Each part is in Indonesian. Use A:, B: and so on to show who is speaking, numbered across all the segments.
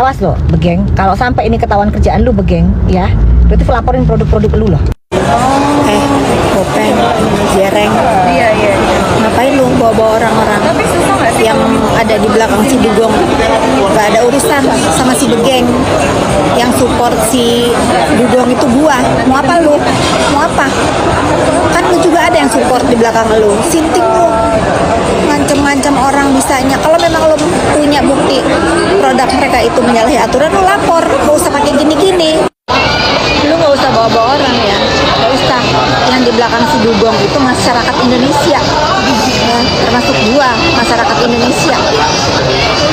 A: Awas lo, Begeng. Kalau sampai ini ketahuan kerjaan lu, Begeng, ya, berarti laporin produk-produk lu loh.
B: Bopeng, Jereng.
C: Iya.
B: Ngapain lu bawa-bawa orang-orang
C: Tapi susah nggak sih
B: yang ada di belakang si Dugong? Gak ada urusan sama si Begeng. Yang support si Dugong itu gua. Mau apa lu? Mau apa? Kan lu juga ada yang support di belakang lu. Sinting lu. Ngancem-ngancem orang bisanya. Kalau memang lu punya bukti produk mereka itu menyalahi aturan, lu lapor. Gak usah pakai gini-gini. Lu gak usah bawa-bawa orang ya. Gak usah. Yang di belakang si Dugong itu masyarakat Indonesia ya, termasuk gua, masyarakat Indonesia.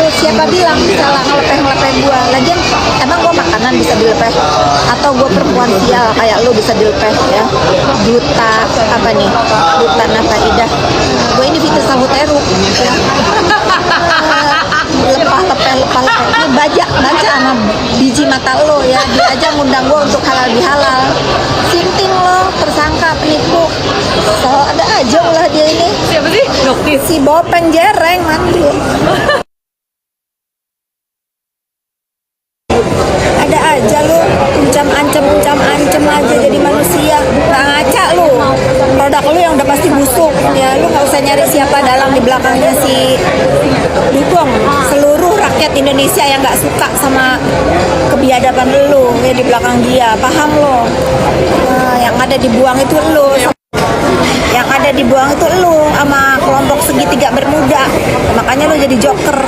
B: Lu siapa bilang bisa ngelepeh gua? Lagian emang gua makanan bisa dilepeh? Atau gua perempuan sial kayak lu bisa dilepeh ya? Duta apa nih? Duta Nafaidah. Gua ini Fitri Sahuteru ya. Lepah. Ini baca sama biji mata lo ya. Dia aja ngundang gua untuk halal bihalal. Sinting lo, tersangka penipu. So, ada aja ulah dia ini.
C: Siapa sih? Dokter.
B: Si Bopeng Jereng mandir. Ada aja lu ancam aja jadi manusia. Nggak ngaca lu. Produk lu yang udah pasti busuk ya, lu nggak usah nyari siapa dalang di belakangnya si Dugong. Seluruh rakyat Indonesia yang nggak suka sama kebiadaban lu ya di belakang dia, paham lo? Nah, yang ada dibuang itu lu. Yang ada dibuang itu lu sama kelompok segitiga bermuda. Makanya lu jadi joker.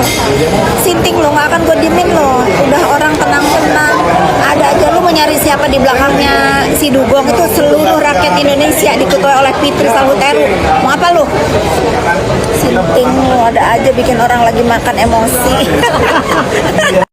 B: Sinting lu, nggak akan gue diemin lo. Udah orang tenang-tenang. Ada aja lu mau nyari siapa di belakangnya si Dugong itu. Seluruh rakyat Indonesia diketuai oleh Fitri Sahuteru. Mau apa lu? Sinting lu, ada aja bikin orang lagi makan emosi.